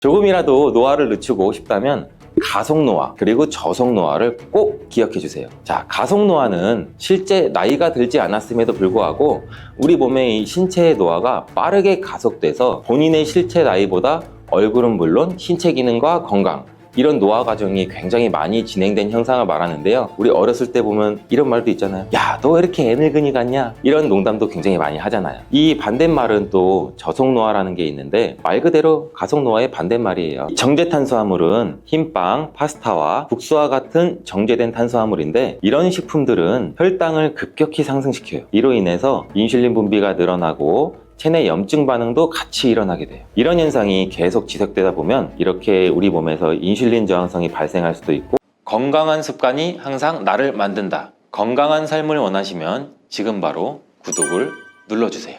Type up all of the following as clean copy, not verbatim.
조금이라도 노화를 늦추고 싶다면 가속 노화 그리고 저속 노화를 꼭 기억해 주세요. 자, 가속 노화는 실제 나이가 들지 않았음에도 불구하고 우리 몸의 이 신체의 노화가 빠르게 가속돼서 본인의 실제 나이보다 얼굴은 물론 신체 기능과 건강, 이런 노화 과정이 굉장히 많이 진행된 현상을 말하는데요. 우리 어렸을 때 보면 이런 말도 있잖아요. 야, 너 왜 이렇게 애늙은이 같냐? 이런 농담도 굉장히 많이 하잖아요. 이 반대말은 또 저속노화라는 게 있는데 말 그대로 가속노화의 반대말이에요. 정제탄수화물은 흰빵, 파스타와 국수와 같은 정제된 탄수화물인데 이런 식품들은 혈당을 급격히 상승시켜요. 이로 인해서 인슐린 분비가 늘어나고 체내 염증 반응도 같이 일어나게 돼요. 이런 현상이 계속 지속되다 보면 이렇게 우리 몸에서 인슐린 저항성이 발생할 수도 있고, 건강한 습관이 항상 나를 만든다. 건강한 삶을 원하시면 지금 바로 구독을 눌러주세요.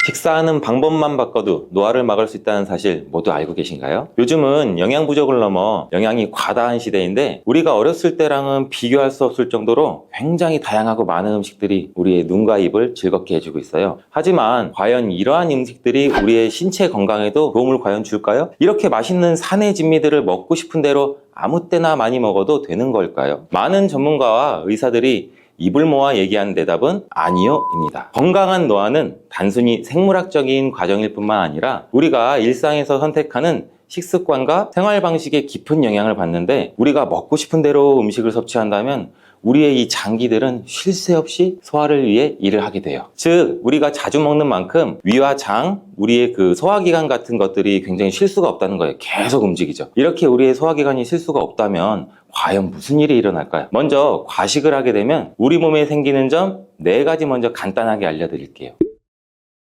식사하는 방법만 바꿔도 노화를 막을 수 있다는 사실 모두 알고 계신가요? 요즘은 영양 부족을 넘어 영양이 과다한 시대인데 우리가 어렸을 때랑은 비교할 수 없을 정도로 굉장히 다양하고 많은 음식들이 우리의 눈과 입을 즐겁게 해주고 있어요. 하지만 과연 이러한 음식들이 우리의 신체 건강에도 도움을 과연 줄까요? 이렇게 맛있는 산의 진미들을 먹고 싶은 대로 아무 때나 많이 먹어도 되는 걸까요? 많은 전문가와 의사들이 입을 모아 얘기하는 대답은 아니요 입니다. 건강한 노화는 단순히 생물학적인 과정일 뿐만 아니라 우리가 일상에서 선택하는 식습관과 생활 방식에 깊은 영향을 받는데, 우리가 먹고 싶은 대로 음식을 섭취한다면 우리의 이 장기들은 쉴 새 없이 소화를 위해 일을 하게 돼요. 즉 우리가 자주 먹는 만큼 위와 장, 우리의 그 소화기관 같은 것들이 굉장히 쉴 수가 없다는 거예요. 계속 움직이죠. 이렇게 우리의 소화기관이 쉴 수가 없다면 과연 무슨 일이 일어날까요? 먼저 과식을 하게 되면 우리 몸에 생기는 점 4가지 먼저 간단하게 알려드릴게요.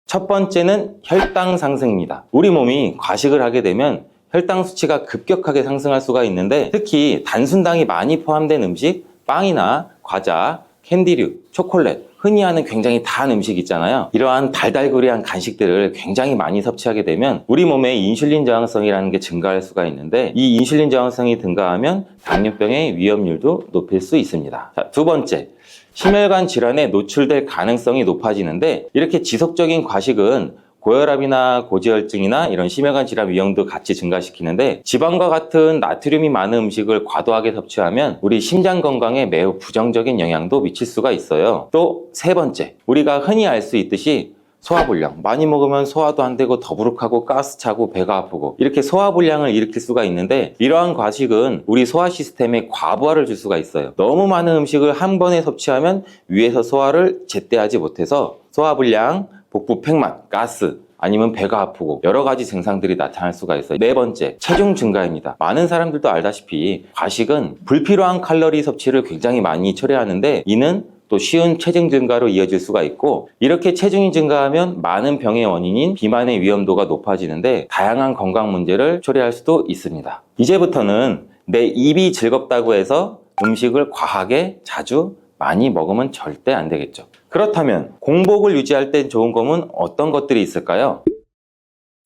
첫 번째는 혈당 상승입니다. 우리 몸이 과식을 하게 되면 혈당 수치가 급격하게 상승할 수가 있는데, 특히 단순당이 많이 포함된 음식, 빵이나 과자, 캔디류, 초콜릿, 흔히 하는 굉장히 단 음식 있잖아요. 이러한 달달구리한 간식들을 굉장히 많이 섭취하게 되면 우리 몸의 인슐린 저항성이라는 게 증가할 수가 있는데, 이 인슐린 저항성이 증가하면 당뇨병의 위험률도 높일 수 있습니다. 자, 두 번째, 심혈관 질환에 노출될 가능성이 높아지는데, 이렇게 지속적인 과식은 고혈압이나 고지혈증이나 이런 심혈관 질환 위험도 같이 증가시키는데, 지방과 같은 나트륨이 많은 음식을 과도하게 섭취하면 우리 심장 건강에 매우 부정적인 영향도 미칠 수가 있어요. 또 세 번째, 우리가 흔히 알 수 있듯이 소화불량, 많이 먹으면 소화도 안 되고 더부룩하고 가스 차고 배가 아프고 이렇게 소화불량을 일으킬 수가 있는데, 이러한 과식은 우리 소화 시스템에 과부하를 줄 수가 있어요. 너무 많은 음식을 한 번에 섭취하면 위에서 소화를 제때 하지 못해서 소화불량, 복부 팽만, 가스, 아니면 배가 아프고 여러 가지 증상들이 나타날 수가 있어요. 네 번째, 체중 증가입니다. 많은 사람들도 알다시피 과식은 불필요한 칼로리 섭취를 굉장히 많이 초래하는데, 이는 또 쉬운 체중 증가로 이어질 수가 있고, 이렇게 체중이 증가하면 많은 병의 원인인 비만의 위험도가 높아지는데 다양한 건강 문제를 초래할 수도 있습니다. 이제부터는 내 입이 즐겁다고 해서 음식을 과하게 자주 많이 먹으면 절대 안 되겠죠. 그렇다면 공복을 유지할 땐 좋은 검은 어떤 것들이 있을까요?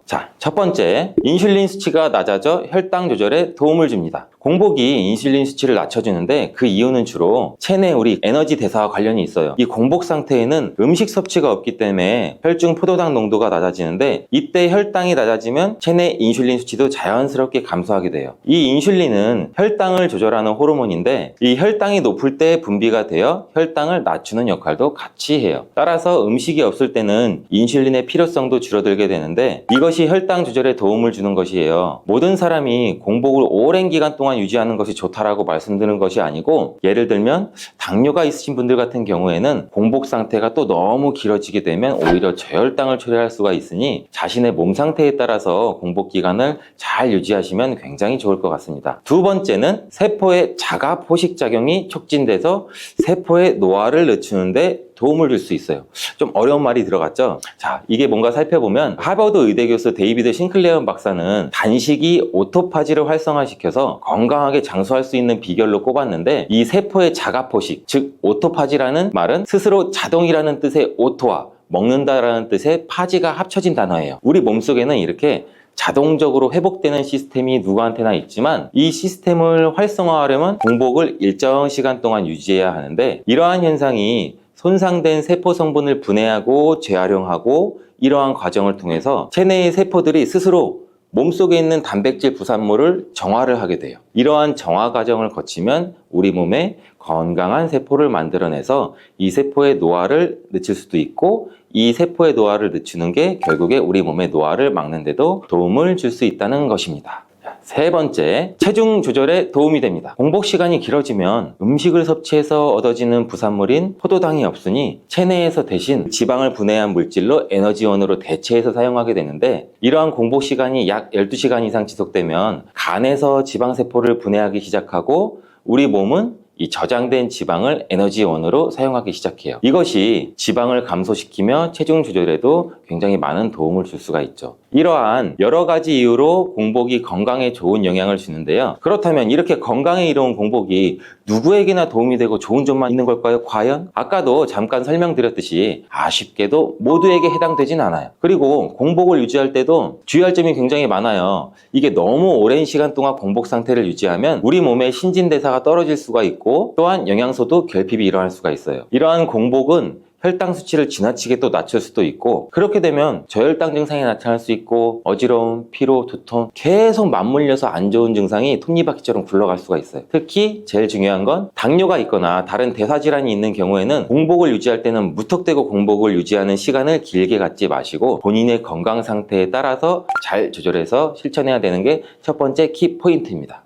자, 첫 번째, 인슐린 수치가 낮아져 혈당 조절에 도움을 줍니다. 공복이 인슐린 수치를 낮춰주는데 그 이유는 주로 체내 우리 에너지 대사와 관련이 있어요. 이 공복 상태에는 음식 섭취가 없기 때문에 혈중 포도당 농도가 낮아지는데, 이때 혈당이 낮아지면 체내 인슐린 수치도 자연스럽게 감소하게 돼요. 이 인슐린은 혈당을 조절하는 호르몬인데, 이 혈당이 높을 때 분비가 되어 혈당을 낮추는 역할도 같이 해요. 따라서 음식이 없을 때는 인슐린의 필요성도 줄어들게 되는데, 이것이 혈당 조절에 도움을 주는 것이에요. 모든 사람이 공복을 오랜 기간 동안 유지하는 것이 좋다라고 말씀드리는 것이 아니고, 예를 들면 당뇨가 있으신 분들 같은 경우에는 공복 상태가 또 너무 길어지게 되면 오히려 저혈당을 초래할 수가 있으니 자신의 몸 상태에 따라서 공복 기간을 잘 유지하시면 굉장히 좋을 것 같습니다. 두 번째는 세포의 자가 포식 작용이 촉진돼서 세포의 노화를 늦추는데 도움을 줄 수 있어요. 좀 어려운 말이 들어갔죠? 자, 이게 뭔가 살펴보면 하버드 의대 교수 데이비드 싱클레어 박사는 단식이 오토파지를 활성화시켜서 건강하게 장수할 수 있는 비결로 꼽았는데, 이 세포의 자가포식, 즉 오토파지라는 말은 스스로 자동이라는 뜻의 오토와 먹는다라는 뜻의 파지가 합쳐진 단어예요. 우리 몸속에는 이렇게 자동적으로 회복되는 시스템이 누구한테나 있지만, 이 시스템을 활성화하려면 공복을 일정 시간 동안 유지해야 하는데, 이러한 현상이 손상된 세포 성분을 분해하고 재활용하고 이러한 과정을 통해서 체내의 세포들이 스스로 몸속에 있는 단백질 부산물을 정화를 하게 돼요. 이러한 정화 과정을 거치면 우리 몸에 건강한 세포를 만들어내서 이 세포의 노화를 늦출 수도 있고, 이 세포의 노화를 늦추는 게 결국에 우리 몸의 노화를 막는 데도 도움을 줄 수 있다는 것입니다. 세 번째, 체중 조절에 도움이 됩니다. 공복 시간이 길어지면 음식을 섭취해서 얻어지는 부산물인 포도당이 없으니 체내에서 대신 지방을 분해한 물질로 에너지원으로 대체해서 사용하게 되는데, 이러한 공복 시간이 약 12시간 이상 지속되면 간에서 지방세포를 분해하기 시작하고 우리 몸은 이 저장된 지방을 에너지원으로 사용하기 시작해요. 이것이 지방을 감소시키며 체중 조절에도 굉장히 많은 도움을 줄 수가 있죠. 이러한 여러 가지 이유로 공복이 건강에 좋은 영향을 주는데요. 그렇다면 이렇게 건강에 이로운 공복이 누구에게나 도움이 되고 좋은 점만 있는 걸까요? 과연? 아까도 잠깐 설명드렸듯이 아쉽게도 모두에게 해당되진 않아요. 그리고 공복을 유지할 때도 주의할 점이 굉장히 많아요. 이게 너무 오랜 시간 동안 공복 상태를 유지하면 우리 몸의 신진대사가 떨어질 수가 있고, 또한 영양소도 결핍이 일어날 수가 있어요. 이러한 공복은 혈당 수치를 지나치게 또 낮출 수도 있고, 그렇게 되면 저혈당 증상이 나타날 수 있고 어지러움, 피로, 두통, 계속 맞물려서 안 좋은 증상이 톱니바퀴처럼 굴러갈 수가 있어요. 특히 제일 중요한 건 당뇨가 있거나 다른 대사질환이 있는 경우에는 공복을 유지할 때는 무턱대고 공복을 유지하는 시간을 길게 갖지 마시고 본인의 건강 상태에 따라서 잘 조절해서 실천해야 되는 게 첫 번째 키 포인트입니다.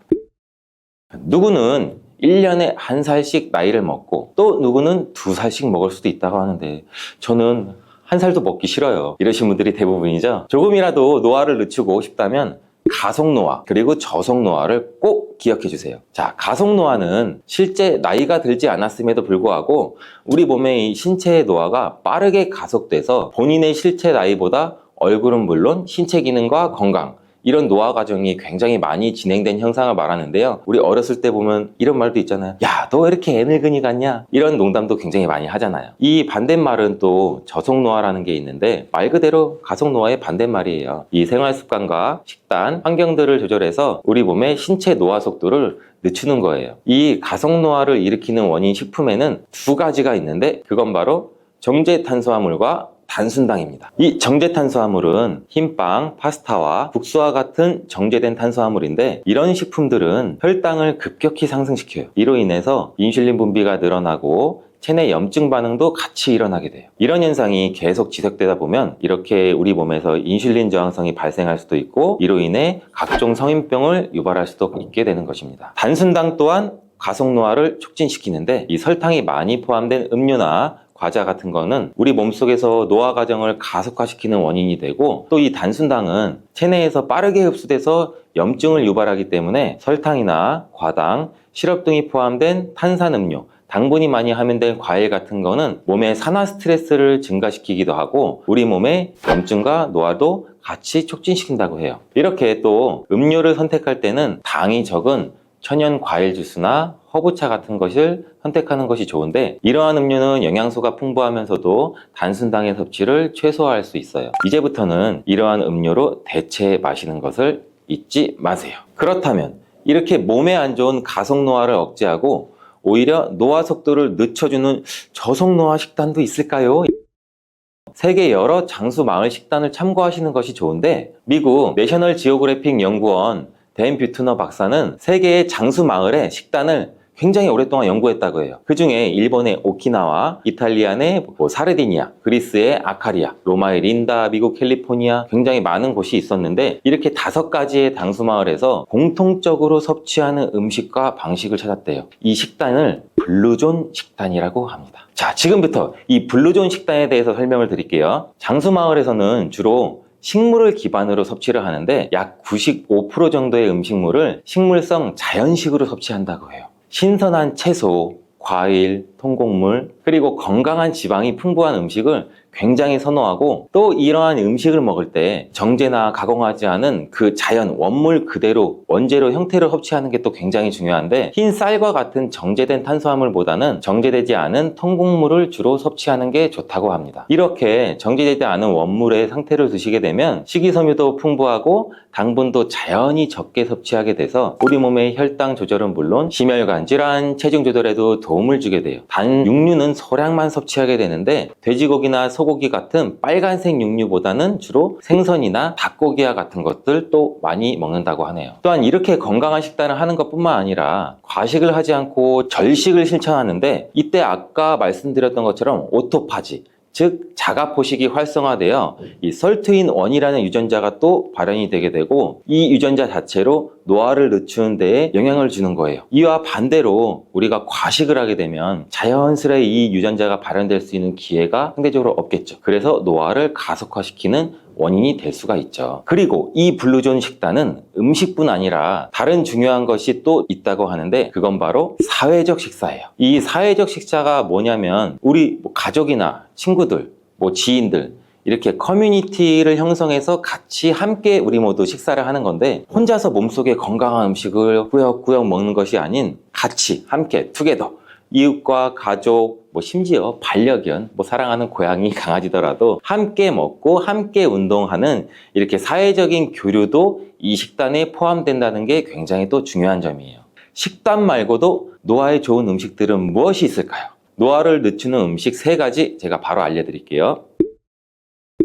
누구는 1년에 1살씩 나이를 먹고 또 누구는 2살씩 먹을 수도 있다고 하는데, 저는 1살도 먹기 싫어요. 이러신 분들이 대부분이죠. 조금이라도 노화를 늦추고 싶다면 가속노화 그리고 저속노화를 꼭 기억해 주세요. 자, 가속노화는 실제 나이가 들지 않았음에도 불구하고 우리 몸의 이 신체의 노화가 빠르게 가속돼서 본인의 실제 나이보다 얼굴은 물론 신체 기능과 건강, 이런 노화 과정이 굉장히 많이 진행된 현상을 말하는데요. 우리 어렸을 때 보면 이런 말도 있잖아요. 야, 너 왜 이렇게 애늙은이 같냐? 이런 농담도 굉장히 많이 하잖아요. 이 반대말은 또 저속노화라는 게 있는데, 말 그대로 가속노화의 반대말이에요. 이 생활습관과 식단, 환경들을 조절해서 우리 몸의 신체 노화 속도를 늦추는 거예요. 이 가속노화를 일으키는 원인 식품에는 두 가지가 있는데, 그건 바로 정제탄수화물과 단순당입니다. 이 정제탄수화물은 흰빵, 파스타와 국수와 같은 정제된 탄수화물인데, 이런 식품들은 혈당을 급격히 상승시켜요. 이로 인해서 인슐린 분비가 늘어나고 체내 염증 반응도 같이 일어나게 돼요. 이런 현상이 계속 지속되다 보면 이렇게 우리 몸에서 인슐린 저항성이 발생할 수도 있고, 이로 인해 각종 성인병을 유발할 수도 있게 되는 것입니다. 단순당 또한 가속노화를 촉진시키는데, 이 설탕이 많이 포함된 음료나 과자 같은 거는 우리 몸속에서 노화 과정을 가속화시키는 원인이 되고, 또 이 단순당은 체내에서 빠르게 흡수돼서 염증을 유발하기 때문에 설탕이나 과당, 시럽 등이 포함된 탄산음료, 당분이 많이 함유된 과일 같은 거는 몸의 산화 스트레스를 증가시키기도 하고 우리 몸의 염증과 노화도 같이 촉진시킨다고 해요. 이렇게 또 음료를 선택할 때는 당이 적은 천연 과일 주스나 허브차 같은 것을 선택하는 것이 좋은데, 이러한 음료는 영양소가 풍부하면서도 단순당의 섭취를 최소화할 수 있어요. 이제부터는 이러한 음료로 대체 마시는 것을 잊지 마세요. 그렇다면 이렇게 몸에 안 좋은 가속노화를 억제하고 오히려 노화 속도를 늦춰주는 저속노화 식단도 있을까요? 세계 여러 장수 마을 식단을 참고하시는 것이 좋은데, 미국 내셔널 지오그래픽 연구원 댄 뷰트너 박사는 세계의 장수 마을의 식단을 굉장히 오랫동안 연구했다고 해요. 그 중에 일본의 오키나와, 이탈리안의 사르디니아, 그리스의 아카리아, 로마의 린다, 미국 캘리포니아, 굉장히 많은 곳이 있었는데, 이렇게 5가지의 장수 마을에서 공통적으로 섭취하는 음식과 방식을 찾았대요. 이 식단을 블루존 식단이라고 합니다. 자, 지금부터 이 블루존 식단에 대해서 설명을 드릴게요. 장수 마을에서는 주로 식물을 기반으로 섭취를 하는데 약 95% 정도의 음식물을 식물성 자연식으로 섭취한다고 해요. 신선한 채소, 과일, 통곡물, 그리고 건강한 지방이 풍부한 음식을 굉장히 선호하고, 또 이러한 음식을 먹을 때 정제나 가공하지 않은 그 자연 원물 그대로 원재료 형태로 섭취하는 게 또 굉장히 중요한데, 흰 쌀과 같은 정제된 탄수화물보다는 정제되지 않은 통곡물을 주로 섭취하는 게 좋다고 합니다. 이렇게 정제되지 않은 원물의 상태를 드시게 되면 식이섬유도 풍부하고 당분도 자연히 적게 섭취하게 돼서 우리 몸의 혈당 조절은 물론 심혈관 질환, 체중 조절에도 도움을 주게 돼요. 단 육류는 소량만 섭취하게 되는데 돼지고기나 소 소고기 같은 빨간색 육류보다는 주로 생선이나 닭고기와 같은 것들 또 많이 먹는다고 하네요. 또한 이렇게 건강한 식단을 하는 것뿐만 아니라 과식을 하지 않고 절식을 실천하는데, 이때 아까 말씀드렸던 것처럼 오토파지, 즉 자가포식이 활성화되어 이 설트인1이라는 유전자가 또 발현이 되게 되고, 이 유전자 자체로 노화를 늦추는 데에 영향을 주는 거예요. 이와 반대로 우리가 과식을 하게 되면 자연스레 이 유전자가 발현될 수 있는 기회가 상대적으로 없겠죠. 그래서 노화를 가속화시키는 원인이 될 수가 있죠. 그리고 이 블루존 식단은 음식뿐 아니라 다른 중요한 것이 또 있다고 하는데, 그건 바로 사회적 식사예요. 이 사회적 식사가 뭐냐면, 우리 가족이나 친구들, 지인들, 이렇게 커뮤니티를 형성해서 같이 함께 우리 모두 식사를 하는 건데, 혼자서 몸속에 건강한 음식을 꾸역꾸역 먹는 것이 아닌 같이 함께 투게더, 이웃과 가족, 심지어 반려견, 사랑하는 고양이, 강아지더라도 함께 먹고 함께 운동하는 이렇게 사회적인 교류도 이 식단에 포함된다는 게 굉장히 또 중요한 점이에요. 식단 말고도 노화에 좋은 음식들은 무엇이 있을까요? 노화를 늦추는 음식 3가지 제가 바로 알려드릴게요.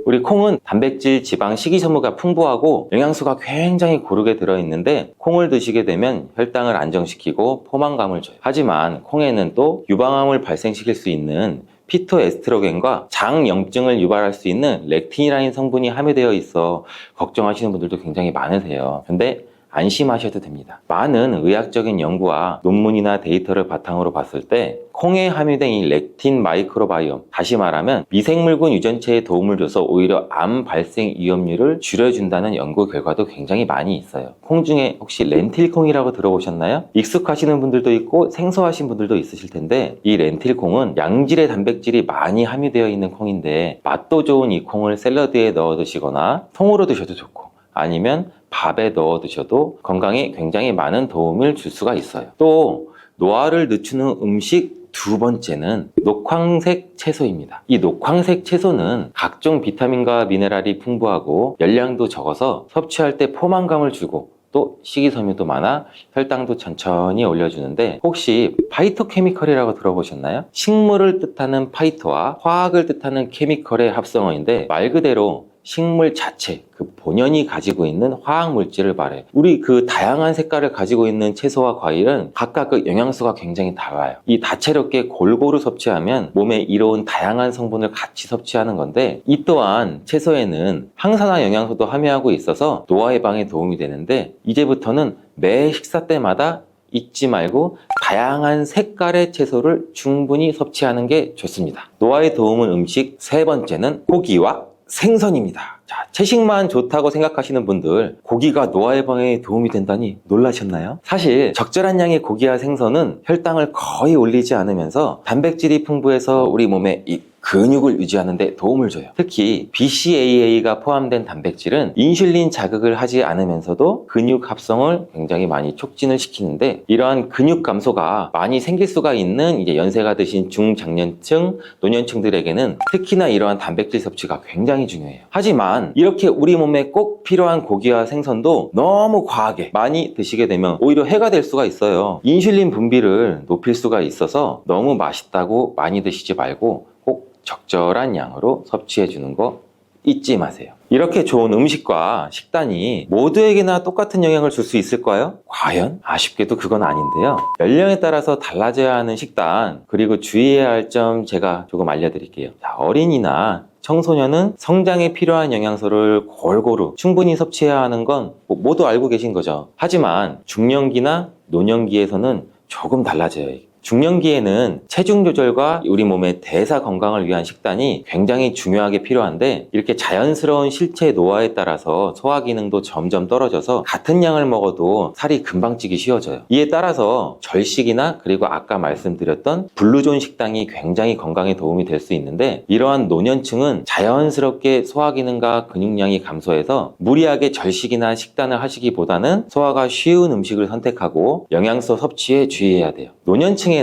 우리 콩은 단백질, 지방, 식이섬유가 풍부하고 영양소가 굉장히 고르게 들어있는데, 콩을 드시게 되면 혈당을 안정시키고 포만감을 줘요. 하지만 콩에는 또 유방암을 발생시킬 수 있는 피토에스트로겐과 장염증을 유발할 수 있는 렉틴이라는 성분이 함유되어 있어 걱정하시는 분들도 굉장히 많으세요. 근데 안심하셔도 됩니다. 많은 의학적인 연구와 논문이나 데이터를 바탕으로 봤을 때 콩에 함유된 이 렉틴 마이크로바이옴, 다시 말하면 미생물군 유전체에 도움을 줘서 오히려 암 발생 위험률을 줄여준다는 연구 결과도 굉장히 많이 있어요. 콩 중에 혹시 렌틸콩이라고 들어보셨나요? 익숙하시는 분들도 있고 생소하신 분들도 있으실 텐데, 이 렌틸콩은 양질의 단백질이 많이 함유되어 있는 콩인데, 맛도 좋은 이 콩을 샐러드에 넣어 드시거나 통으로 드셔도 좋고, 아니면 밥에 넣어 드셔도 건강에 굉장히 많은 도움을 줄 수가 있어요. 또 노화를 늦추는 음식 2번째는 녹황색 채소입니다. 이 녹황색 채소는 각종 비타민과 미네랄이 풍부하고 열량도 적어서 섭취할 때 포만감을 주고, 또 식이섬유도 많아 혈당도 천천히 올려주는데, 혹시 파이토케미컬이라고 들어보셨나요? 식물을 뜻하는 파이토와 화학을 뜻하는 케미컬의 합성어인데, 말 그대로 식물 자체, 그 본연이 가지고 있는 화학 물질을 말해요. 우리 그 다양한 색깔을 가지고 있는 채소와 과일은 각각 그 영양소가 굉장히 달라요. 이 다채롭게 골고루 섭취하면 몸에 이로운 다양한 성분을 같이 섭취하는 건데, 이 또한 채소에는 항산화 영양소도 함유하고 있어서 노화 예방에 도움이 되는데, 이제부터는 매 식사 때마다 잊지 말고 다양한 색깔의 채소를 충분히 섭취하는 게 좋습니다. 노화에 도움은 음식 3번째는 고기와 생선입니다. 자, 채식만 좋다고 생각하시는 분들, 고기가 노화 예방에 도움이 된다니 놀라셨나요? 사실 적절한 양의 고기와 생선은 혈당을 거의 올리지 않으면서 단백질이 풍부해서 우리 몸에 이 근육을 유지하는 데 도움을 줘요. 특히 BCAA가 포함된 단백질은 인슐린 자극을 하지 않으면서도 근육 합성을 굉장히 많이 촉진을 시키는데, 이러한 근육 감소가 많이 생길 수가 있는 연세가 드신 중장년층, 노년층들에게는 특히나 이러한 단백질 섭취가 굉장히 중요해요. 하지만 이렇게 우리 몸에 꼭 필요한 고기와 생선도 너무 과하게 많이 드시게 되면 오히려 해가 될 수가 있어요. 인슐린 분비를 높일 수가 있어서 너무 맛있다고 많이 드시지 말고 꼭 적절한 양으로 섭취해 주는 거 잊지 마세요. 이렇게 좋은 음식과 식단이 모두에게나 똑같은 영향을 줄 수 있을까요? 과연? 아쉽게도 그건 아닌데요. 연령에 따라서 달라져야 하는 식단, 그리고 주의해야 할 점 제가 조금 알려드릴게요. 자, 어린이나 청소년은 성장에 필요한 영양소를 골고루 충분히 섭취해야 하는 건 모두 알고 계신 거죠. 하지만 중년기나 노년기에서는 조금 달라져요. 중년기에는 체중 조절과 우리 몸의 대사 건강을 위한 식단이 굉장히 중요하게 필요한데, 이렇게 자연스러운 실체 노화에 따라서 소화 기능도 점점 떨어져서 같은 양을 먹어도 살이 금방 찌기 쉬워져요. 이에 따라서 절식이나, 그리고 아까 말씀드렸던 블루존 식단이 굉장히 건강에 도움이 될 수 있는데, 이러한 노년층은 자연스럽게 소화 기능과 근육량이 감소해서 무리하게 절식이나 식단을 하시기보다는 소화가 쉬운 음식을 선택하고 영양소 섭취에 주의해야 돼요. 노년층에는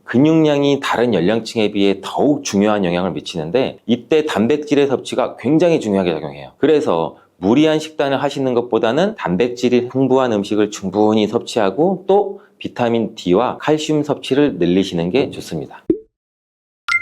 근육량이 다른 연령층에 비해 더욱 중요한 영향을 미치는데, 이때 단백질의 섭취가 굉장히 중요하게 작용해요. 그래서 무리한 식단을 하시는 것보다는 단백질이 풍부한 음식을 충분히 섭취하고, 또 비타민 D와 칼슘 섭취를 늘리시는 게 좋습니다.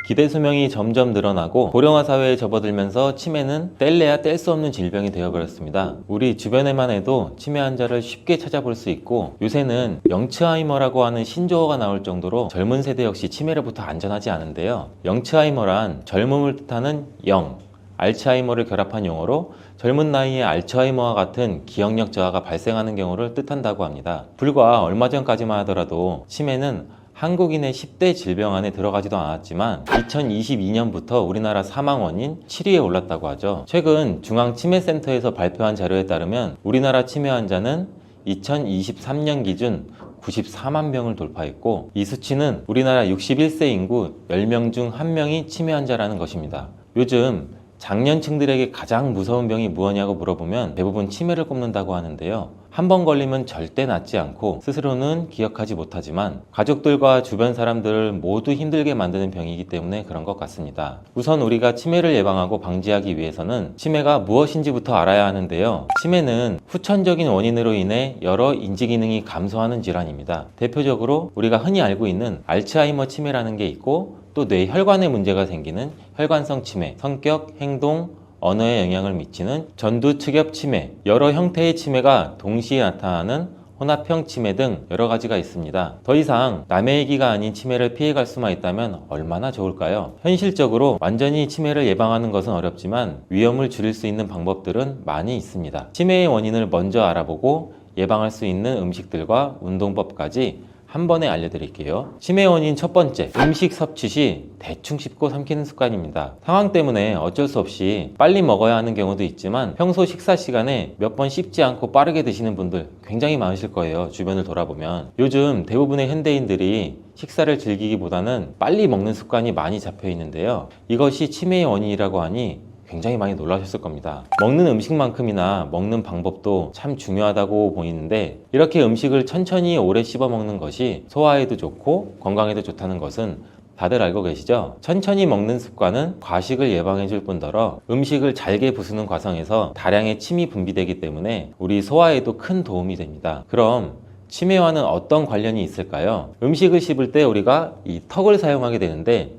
기대 수명이 점점 늘어나고 고령화 사회에 접어들면서 치매는 뗄래야 뗄 수 없는 질병이 되어버렸습니다. 우리 주변에만 해도 치매 환자를 쉽게 찾아볼 수 있고, 요새는 영츠하이머라고 하는 신조어가 나올 정도로 젊은 세대 역시 치매로부터 안전하지 않은데요. 영츠하이머란 젊음을 뜻하는 영, 알츠하이머를 결합한 용어로 젊은 나이에 알츠하이머와 같은 기억력 저하가 발생하는 경우를 뜻한다고 합니다. 불과 얼마 전까지만 하더라도 치매는 한국인의 10대 질병 안에 들어가지도 않았지만 2022년부터 우리나라 사망 원인 7위에 올랐다고 하죠. 최근 중앙치매센터에서 발표한 자료에 따르면 우리나라 치매 환자는 2023년 기준 94만 명을 돌파했고, 이 수치는 우리나라 61세 인구 10명 중 1명이 치매 환자라는 것입니다. 요즘 장년층들에게 가장 무서운 병이 무엇이냐고 물어보면 대부분 치매를 꼽는다고 하는데요. 한 번 걸리면 절대 낫지 않고 스스로는 기억하지 못하지만 가족들과 주변 사람들을 모두 힘들게 만드는 병이기 때문에 그런 것 같습니다. 우선 우리가 치매를 예방하고 방지하기 위해서는 치매가 무엇인지부터 알아야 하는데요. 치매는 후천적인 원인으로 인해 여러 인지 기능이 감소하는 질환입니다. 대표적으로 우리가 흔히 알고 있는 알츠하이머 치매라는 게 있고, 또 뇌혈관에 문제가 생기는 혈관성 치매, 성격, 행동, 언어에 영향을 미치는 전두측엽 치매, 여러 형태의 치매가 동시에 나타나는 혼합형 치매 등 여러 가지가 있습니다. 더 이상 남의 얘기가 아닌 치매를 피해갈 수만 있다면 얼마나 좋을까요? 현실적으로 완전히 치매를 예방하는 것은 어렵지만 위험을 줄일 수 있는 방법들은 많이 있습니다. 치매의 원인을 먼저 알아보고 예방할 수 있는 음식들과 운동법까지 한 번에 알려드릴게요. 치매 원인 첫 번째, 음식 섭취 시 대충 씹고 삼키는 습관입니다. 상황 때문에 어쩔 수 없이 빨리 먹어야 하는 경우도 있지만 평소 식사 시간에 몇 번 씹지 않고 빠르게 드시는 분들 굉장히 많으실 거예요. 주변을 돌아보면. 요즘 대부분의 현대인들이 식사를 즐기기보다는 빨리 먹는 습관이 많이 잡혀 있는데요. 이것이 치매의 원인이라고 하니 굉장히 많이 놀라셨을 겁니다. 먹는 음식만큼이나 먹는 방법도 참 중요하다고 보이는데, 이렇게 음식을 천천히 오래 씹어 먹는 것이 소화에도 좋고 건강에도 좋다는 것은 다들 알고 계시죠? 천천히 먹는 습관은 과식을 예방해 줄 뿐더러 음식을 잘게 부수는 과정에서 다량의 침이 분비되기 때문에 우리 소화에도 큰 도움이 됩니다. 그럼 치매와는 어떤 관련이 있을까요? 음식을 씹을 때 우리가 이 턱을 사용하게 되는데,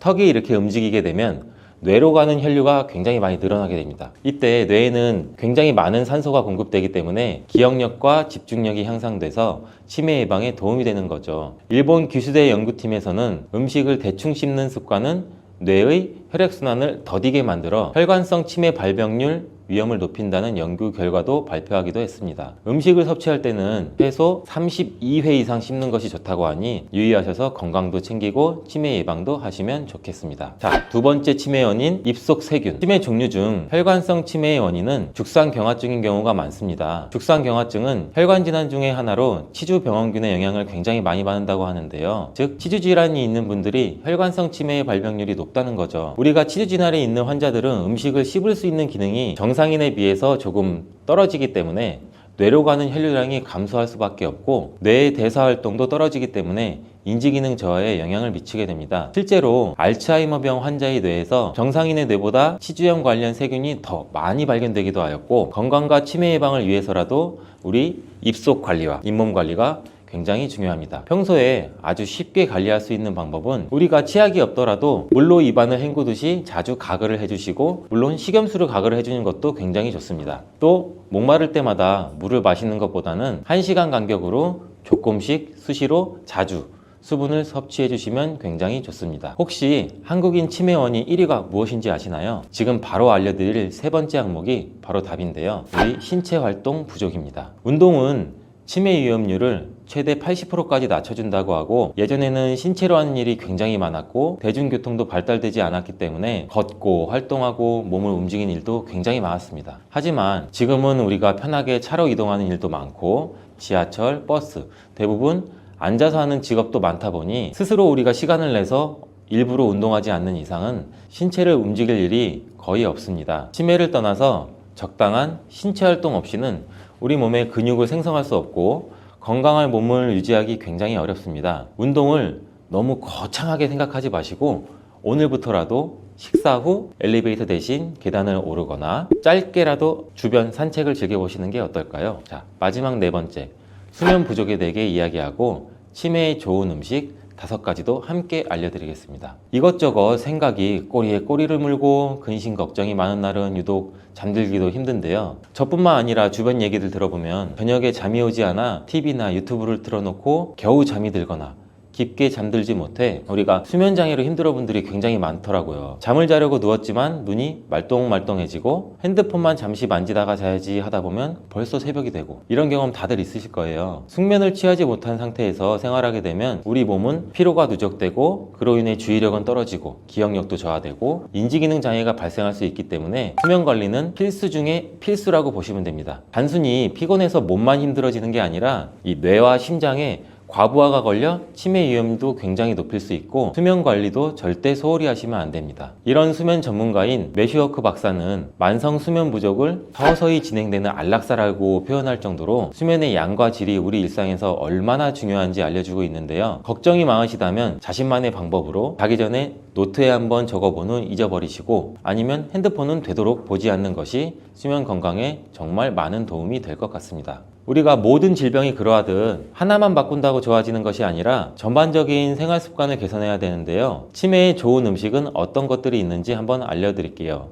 턱이 이렇게 움직이게 되면 뇌로 가는 혈류가 굉장히 많이 늘어나게 됩니다. 이때 뇌에는 굉장히 많은 산소가 공급되기 때문에 기억력과 집중력이 향상돼서 치매 예방에 도움이 되는 거죠. 일본 규수대 연구팀에서는 음식을 대충 씹는 습관은 뇌의 혈액순환을 더디게 만들어 혈관성 치매 발병률 위험을 높인다는 연구 결과도 발표하기도 했습니다. 음식을 섭취할 때는 최소 32회 이상 씹는 것이 좋다고 하니 유의하셔서 건강도 챙기고 치매 예방도 하시면 좋겠습니다. 자, 두 번째 치매 원인, 입속 세균. 치매 종류 중 혈관성 치매의 원인은 죽상경화증인 경우가 많습니다. 죽상경화증은 혈관 질환 중의 하나로 치주병원균의 영향을 굉장히 많이 받는다고 하는데요. 즉, 치주질환이 있는 분들이 혈관성 치매의 발병률이 높다는 거죠. 우리가 치주질환이 있는 환자들은 음식을 씹을 수 있는 기능이 정상인에 비해서 조금 떨어지기 때문에 뇌로 가는 혈류량이 감소할 수밖에 없고, 뇌의 대사 활동도 떨어지기 때문에 인지기능 저하에 영향을 미치게 됩니다. 실제로 알츠하이머병 환자의 뇌에서 정상인의 뇌보다 치주염 관련 세균이 더 많이 발견되기도 하였고, 건강과 치매 예방을 위해서라도 우리 입속 관리와 잇몸 관리가 굉장히 중요합니다. 평소에 아주 쉽게 관리할 수 있는 방법은 우리가 치약이 없더라도 물로 입안을 헹구듯이 자주 가글을 해주시고, 물론 식염수로 가글을 해주는 것도 굉장히 좋습니다. 또 목마를 때마다 물을 마시는 것보다는 1시간 간격으로 조금씩 수시로 자주 수분을 섭취해 주시면 굉장히 좋습니다. 혹시 한국인 치매 원인 1위가 무엇인지 아시나요? 지금 바로 알려드릴 세 번째 항목이 바로 답인데요. 우리 신체 활동 부족입니다. 운동은 치매 위험률을 최대 80%까지 낮춰준다고 하고, 예전에는 신체로 하는 일이 굉장히 많았고 대중교통도 발달되지 않았기 때문에 걷고 활동하고 몸을 움직이는 일도 굉장히 많았습니다. 하지만 지금은 우리가 편하게 차로 이동하는 일도 많고 지하철, 버스, 대부분 앉아서 하는 직업도 많다 보니 스스로 우리가 시간을 내서 일부러 운동하지 않는 이상은 신체를 움직일 일이 거의 없습니다. 치매를 떠나서 적당한 신체 활동 없이는 우리 몸에 근육을 생성할 수 없고 건강한 몸을 유지하기 굉장히 어렵습니다. 운동을 너무 거창하게 생각하지 마시고 오늘부터라도 식사 후 엘리베이터 대신 계단을 오르거나 짧게라도 주변 산책을 즐겨보시는 게 어떨까요? 자, 마지막 네 번째, 수면 부족에 대해 이야기하고 치매에 좋은 음식 5가지도 함께 알려드리겠습니다. 이것저것 생각이 꼬리에 꼬리를 물고 근심 걱정이 많은 날은 유독 잠들기도 힘든데요. 저뿐만 아니라 주변 얘기들 들어보면 저녁에 잠이 오지 않아 TV나 유튜브를 틀어놓고 겨우 잠이 들거나 깊게 잠들지 못해 우리가 수면장애로 힘들어 분들이 굉장히 많더라고요. 잠을 자려고 누웠지만 눈이 말똥말똥해지고 핸드폰만 잠시 만지다가 자야지 하다 보면 벌써 새벽이 되고, 이런 경험 다들 있으실 거예요. 숙면을 취하지 못한 상태에서 생활하게 되면 우리 몸은 피로가 누적되고 그로 인해 주의력은 떨어지고 기억력도 저하되고 인지기능 장애가 발생할 수 있기 때문에 수면 관리는 필수 중에 필수라고 보시면 됩니다. 단순히 피곤해서 몸만 힘들어지는 게 아니라 이 뇌와 심장에 과부하가 걸려 치매 위험도 굉장히 높일 수 있고 수면 관리도 절대 소홀히 하시면 안 됩니다. 이런 수면 전문가인 매슈워크 박사는 만성 수면 부족을 서서히 진행되는 안락사라고 표현할 정도로 수면의 양과 질이 우리 일상에서 얼마나 중요한지 알려주고 있는데요. 걱정이 많으시다면 자신만의 방법으로 자기 전에 노트에 한번 적어본 후 잊어버리시고 아니면 핸드폰은 되도록 보지 않는 것이 수면 건강에 정말 많은 도움이 될 것 같습니다. 우리가 모든 질병이 그러하듯 하나만 바꾼다고 좋아지는 것이 아니라 전반적인 생활 습관을 개선해야 되는데요. 치매에 좋은 음식은 어떤 것들이 있는지 한번 알려드릴게요.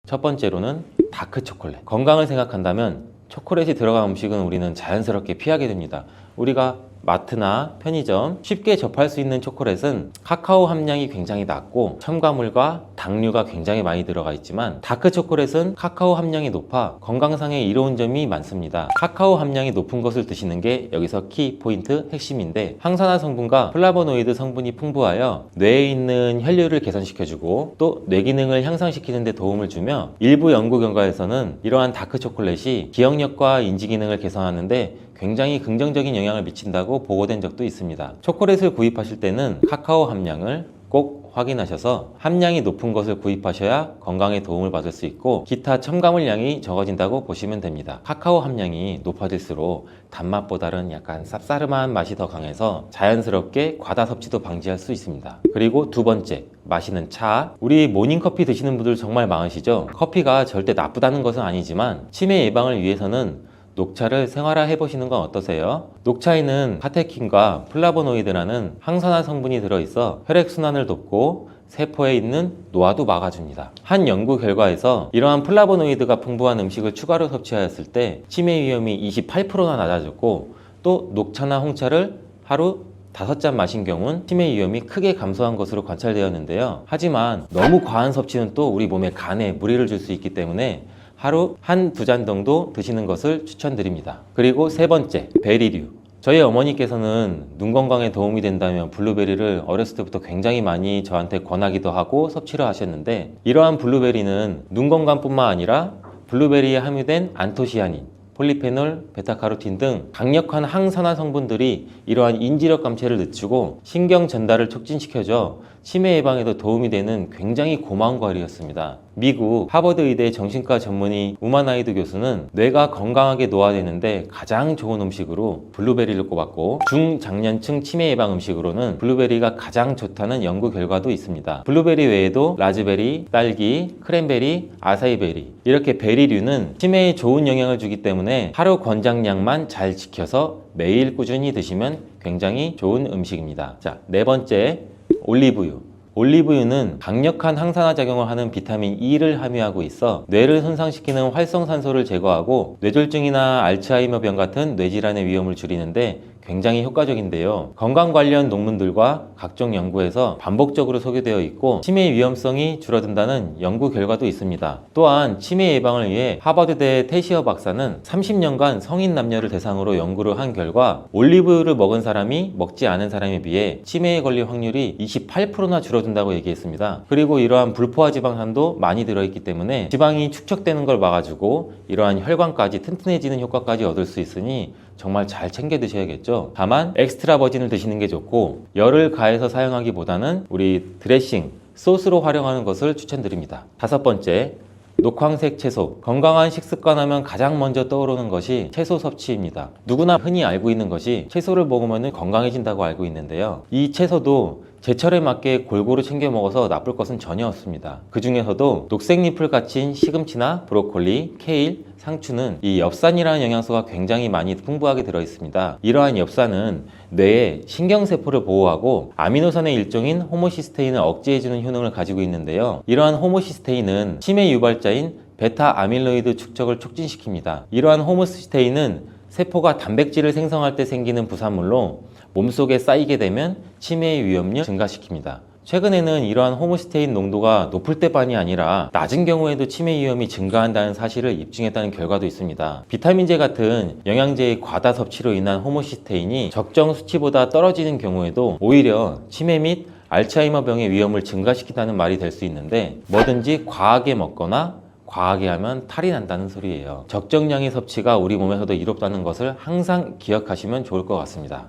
첫 번째로는 다크 초콜릿. 건강을 생각한다면 초콜릿이 들어간 음식은 우리는 자연스럽게 피하게 됩니다. 우리가 마트나 편의점 쉽게 접할 수 있는 초콜릿은 카카오 함량이 굉장히 낮고 첨가물과 당류가 굉장히 많이 들어가 있지만 다크 초콜릿은 카카오 함량이 높아 건강상에 이로운 점이 많습니다. 카카오 함량이 높은 것을 드시는 게 여기서 키 포인트 핵심인데, 항산화 성분과 플라보노이드 성분이 풍부하여 뇌에 있는 혈류를 개선시켜주고 또 뇌 기능을 향상시키는 데 도움을 주며 일부 연구 결과에서는 이러한 다크 초콜릿이 기억력과 인지 기능을 개선하는데 굉장히 긍정적인 영향을 미친다고 보고된 적도 있습니다. 초콜릿을 구입하실 때는 카카오 함량을 꼭 확인하셔서 함량이 높은 것을 구입하셔야 건강에 도움을 받을 수 있고 기타 첨가물 양이 적어진다고 보시면 됩니다. 카카오 함량이 높아질수록 단맛보다는 약간 쌉싸름한 맛이 더 강해서 자연스럽게 과다 섭취도 방지할 수 있습니다. 그리고 두 번째, 마시는 차. 우리 모닝커피 드시는 분들 정말 많으시죠? 커피가 절대 나쁘다는 것은 아니지만 치매 예방을 위해서는 녹차를 생활화 해보시는 건 어떠세요? 녹차에는 카테킨과 플라보노이드라는 항산화 성분이 들어있어 혈액순환을 돕고 세포에 있는 노화도 막아줍니다. 한 연구 결과에서 이러한 플라보노이드가 풍부한 음식을 추가로 섭취하였을 때 치매 위험이 28%나 낮아졌고 또 녹차나 홍차를 하루 5잔 마신 경우는 치매 위험이 크게 감소한 것으로 관찰되었는데요. 하지만 너무 과한 섭취는 또 우리 몸에 간에 무리를 줄 수 있기 때문에 하루 1~2잔 정도 드시는 것을 추천드립니다. 그리고 세 번째, 베리류. 저희 어머니께서는 눈 건강에 도움이 된다면 블루베리를 어렸을 때부터 굉장히 많이 저한테 권하기도 하고 섭취를 하셨는데, 이러한 블루베리는 눈 건강뿐만 아니라 블루베리에 함유된 안토시아닌, 폴리페놀, 베타카로틴 등 강력한 항산화 성분들이 이러한 인지력 감퇴를 늦추고 신경 전달을 촉진시켜줘 치매 예방에도 도움이 되는 굉장히 고마운 과일이었습니다. 미국 하버드 의대 정신과 전문의 우마나이드 교수는 뇌가 건강하게 노화되는데 가장 좋은 음식으로 블루베리를 꼽았고, 중장년층 치매 예방 음식으로는 블루베리가 가장 좋다는 연구 결과도 있습니다. 블루베리 외에도 라즈베리, 딸기, 크랜베리, 아사이베리, 이렇게 베리류는 치매에 좋은 영향을 주기 때문에 하루 권장량만 잘 지켜서 매일 꾸준히 드시면 굉장히 좋은 음식입니다. 자, 네 번째, 올리브유. 올리브유는 강력한 항산화 작용을 하는 비타민 E를 함유하고 있어 뇌를 손상시키는 활성산소를 제거하고 뇌졸중이나 알츠하이머병 같은 뇌질환의 위험을 줄이는데 굉장히 효과적인데요. 건강 관련 논문들과 각종 연구에서 반복적으로 소개되어 있고 치매 위험성이 줄어든다는 연구 결과도 있습니다. 또한 치매 예방을 위해 하버드대 테시어 박사는 30년간 성인 남녀를 대상으로 연구를 한 결과 올리브유를 먹은 사람이 먹지 않은 사람에 비해 치매에 걸릴 확률이 28%나 줄어든다고 얘기했습니다. 그리고 이러한 불포화 지방산도 많이 들어있기 때문에 지방이 축적되는 걸 막아주고 이러한 혈관까지 튼튼해지는 효과까지 얻을 수 있으니 정말 잘 챙겨 드셔야겠죠. 다만 엑스트라 버진을 드시는 게 좋고 열을 가해서 사용하기보다는 우리 드레싱, 소스로 활용하는 것을 추천드립니다. 다섯 번째, 녹황색 채소. 건강한 식습관 하면 가장 먼저 떠오르는 것이 채소 섭취입니다. 누구나 흔히 알고 있는 것이 채소를 먹으면 건강해진다고 알고 있는데요. 이 채소도 제철에 맞게 골고루 챙겨 먹어서 나쁠 것은 전혀 없습니다. 그 중에서도 녹색잎을 갖춘 시금치나 브로콜리, 케일, 상추는 이 엽산이라는 영양소가 굉장히 많이 풍부하게 들어있습니다. 이러한 엽산은 뇌의 신경세포를 보호하고 아미노산의 일종인 호모시스테인을 억제해주는 효능을 가지고 있는데요. 이러한 호모시스테인은 치매 유발자인 베타 아밀로이드 축적을 촉진시킵니다. 이러한 호모시스테인은 세포가 단백질을 생성할 때 생기는 부산물로 몸속에 쌓이게 되면 치매의 위험률을 증가시킵니다. 최근에는 이러한 호모시스테인 농도가 높을 때만이 아니라 낮은 경우에도 치매 위험이 증가한다는 사실을 입증했다는 결과도 있습니다. 비타민제 같은 영양제의 과다 섭취로 인한 호모시스테인이 적정 수치보다 떨어지는 경우에도 오히려 치매 및 알츠하이머병의 위험을 증가시킨다는 말이 될 수 있는데, 뭐든지 과하게 먹거나 과하게 하면 탈이 난다는 소리예요. 적정량의 섭취가 우리 몸에서도 이롭다는 것을 항상 기억하시면 좋을 것 같습니다.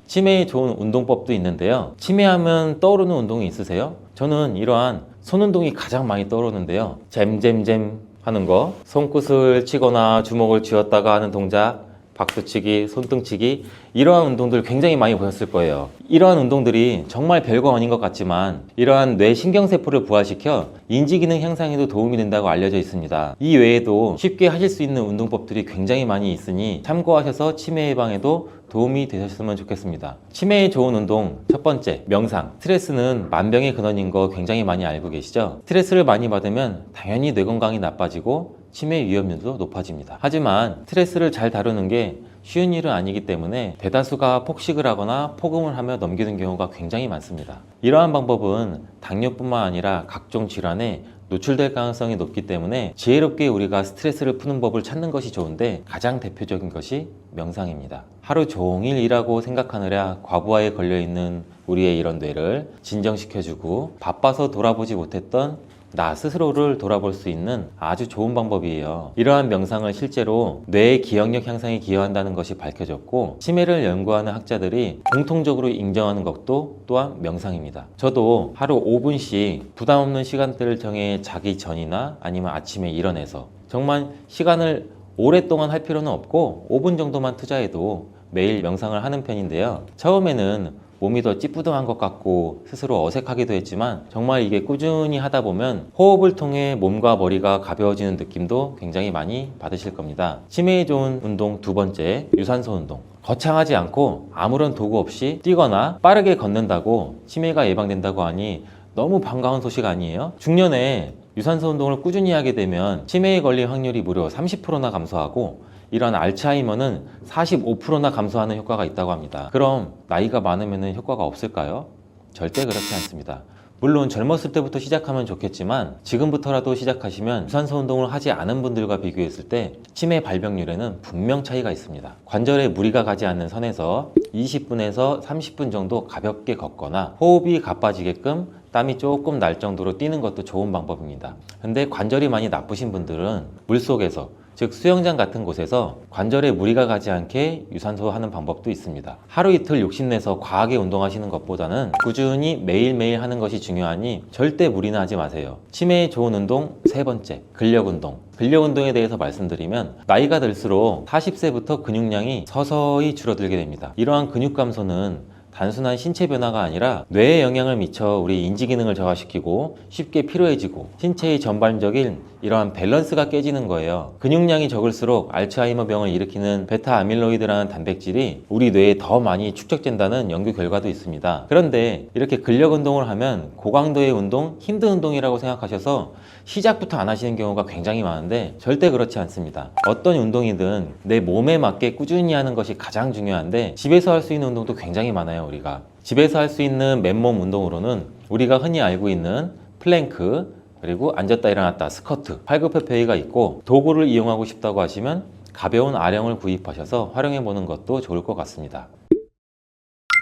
치매에 좋은 운동법도 있는데요. 치매하면 떠오르는 운동이 있으세요? 저는 이러한 손 운동이 가장 많이 떠오르는데요. 잼잼잼 하는 거, 손끝을 치거나 주먹을 쥐었다가 하는 동작, 박수치기, 손등치기, 이러한 운동들 굉장히 많이 보셨을 거예요. 이러한 운동들이 정말 별거 아닌 것 같지만 이러한 뇌 신경세포를 부활시켜 인지기능 향상에도 도움이 된다고 알려져 있습니다. 이 외에도 쉽게 하실 수 있는 운동법들이 굉장히 많이 있으니 참고하셔서 치매 예방에도 도움이 되셨으면 좋겠습니다. 치매에 좋은 운동, 첫 번째, 명상. 스트레스는 만병의 근원인 거 굉장히 많이 알고 계시죠? 스트레스를 많이 받으면 당연히 뇌 건강이 나빠지고 치매 위험률도 높아집니다. 하지만 스트레스를 잘 다루는 게 쉬운 일은 아니기 때문에 대다수가 폭식을 하거나 폭음을 하며 넘기는 경우가 굉장히 많습니다. 이러한 방법은 당뇨뿐만 아니라 각종 질환에 노출될 가능성이 높기 때문에 지혜롭게 우리가 스트레스를 푸는 법을 찾는 것이 좋은데, 가장 대표적인 것이 명상입니다. 하루 종일 일하고 생각하느라 과부하에 걸려있는 우리의 이런 뇌를 진정시켜주고 바빠서 돌아보지 못했던 나 스스로를 돌아볼 수 있는 아주 좋은 방법이에요. 이러한 명상을 실제로 뇌의 기억력 향상에 기여한다는 것이 밝혀졌고, 치매를 연구하는 학자들이 공통적으로 인정하는 것도 또한 명상입니다. 저도 하루 5분씩 부담 없는 시간대를 정해 자기 전이나 아니면 아침에 일어나서, 정말 시간을 오랫동안 할 필요는 없고 5분 정도만 투자해도 매일 명상을 하는 편인데요. 처음에는 몸이 더 찌뿌둥한 것 같고 스스로 어색하기도 했지만, 정말 이게 꾸준히 하다 보면 호흡을 통해 몸과 머리가 가벼워지는 느낌도 굉장히 많이 받으실 겁니다. 치매에 좋은 운동 두 번째, 유산소 운동. 거창하지 않고 아무런 도구 없이 뛰거나 빠르게 걷는다고 치매가 예방된다고 하니 너무 반가운 소식 아니에요? 중년에 유산소 운동을 꾸준히 하게 되면 치매에 걸릴 확률이 무려 30%나 감소하고, 이런 알츠하이머는 45%나 감소하는 효과가 있다고 합니다. 그럼 나이가 많으면 효과가 없을까요? 절대 그렇지 않습니다. 물론 젊었을 때부터 시작하면 좋겠지만 지금부터라도 시작하시면 유산소 운동을 하지 않은 분들과 비교했을 때 치매 발병률에는 분명 차이가 있습니다. 관절에 무리가 가지 않는 선에서 20분에서 30분 정도 가볍게 걷거나 호흡이 가빠지게끔 땀이 조금 날 정도로 뛰는 것도 좋은 방법입니다. 근데 관절이 많이 나쁘신 분들은 물속에서, 즉 수영장 같은 곳에서 관절에 무리가 가지 않게 유산소 하는 방법도 있습니다. 하루 이틀 욕심내서 과하게 운동하시는 것보다는 꾸준히 매일매일 하는 것이 중요하니 절대 무리는 하지 마세요. 치매에 좋은 운동 세 번째, 근력 운동. 근력 운동에 대해서 말씀드리면, 나이가 들수록 40세부터 근육량이 서서히 줄어들게 됩니다. 이러한 근육 감소는 단순한 신체 변화가 아니라 뇌에 영향을 미쳐 우리 인지 기능을 저하시키고 쉽게 피로해지고 신체의 전반적인 이러한 밸런스가 깨지는 거예요. 근육량이 적을수록 알츠하이머병을 일으키는 베타 아밀로이드라는 단백질이 우리 뇌에 더 많이 축적된다는 연구 결과도 있습니다. 그런데 이렇게 근력 운동을 하면 고강도의 운동, 힘든 운동이라고 생각하셔서 시작부터 안 하시는 경우가 굉장히 많은데 절대 그렇지 않습니다. 어떤 운동이든 내 몸에 맞게 꾸준히 하는 것이 가장 중요한데, 집에서 할 수 있는 운동도 굉장히 많아요. 우리가 집에서 할 수 있는 맨몸 운동으로는 우리가 흔히 알고 있는 플랭크, 그리고 앉았다 일어났다 스쿼트, 팔굽혀펴기가 있고, 도구를 이용하고 싶다고 하시면 가벼운 아령을 구입하셔서 활용해 보는 것도 좋을 것 같습니다.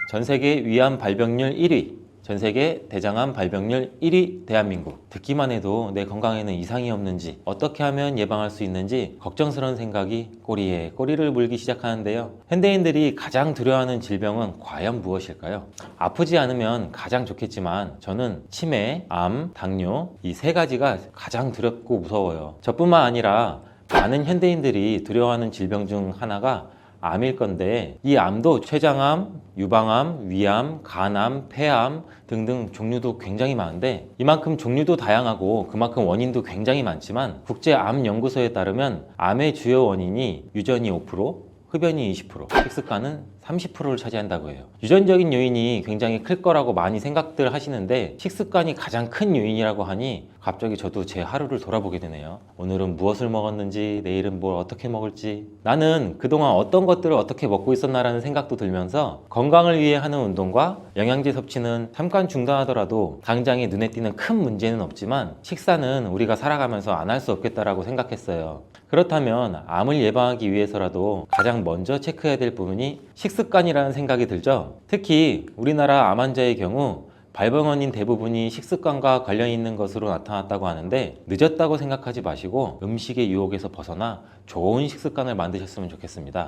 전 세계 위암 발병률 1위, 전 세계 대장암 발병률 1위 대한민국. 듣기만 해도 내 건강에는 이상이 없는지, 어떻게 하면 예방할 수 있는지 걱정스러운 생각이 꼬리에 꼬리를 물기 시작하는데요. 현대인들이 가장 두려워하는 질병은 과연 무엇일까요? 아프지 않으면 가장 좋겠지만 저는 치매, 암, 당뇨 이 세 가지가 가장 두렵고 무서워요. 저뿐만 아니라 많은 현대인들이 두려워하는 질병 중 하나가 암일 건데 이 암도 췌장암, 유방암, 위암, 간암, 폐암 등등 종류도 굉장히 많은데 이만큼 종류도 다양하고 그만큼 원인도 굉장히 많지만 국제암연구소에 따르면 암의 주요 원인이 유전이 5%, 흡연이 20%, 식습관은 30%를 차지한다고 해요. 유전적인 요인이 굉장히 클 거라고 많이 생각들 하시는데 식습관이 가장 큰 요인이라고 하니 갑자기 저도 제 하루를 돌아보게 되네요. 오늘은 무엇을 먹었는지, 내일은 뭘 어떻게 먹을지, 나는 그동안 어떤 것들을 어떻게 먹고 있었나라는 생각도 들면서 건강을 위해 하는 운동과 영양제 섭취는 잠깐 중단하더라도 당장에 눈에 띄는 큰 문제는 없지만 식사는 우리가 살아가면서 안 할 수 없겠다라고 생각했어요. 그렇다면 암을 예방하기 위해서라도 가장 먼저 체크해야 될 부분이 식습관이라는 생각이 들죠. 특히 우리나라 암 환자의 경우 발병 원인 대부분이 식습관과 관련 있는 것으로 나타났다고 하는데 늦었다고 생각하지 마시고 음식의 유혹에서 벗어나 좋은 식습관을 만드셨으면 좋겠습니다.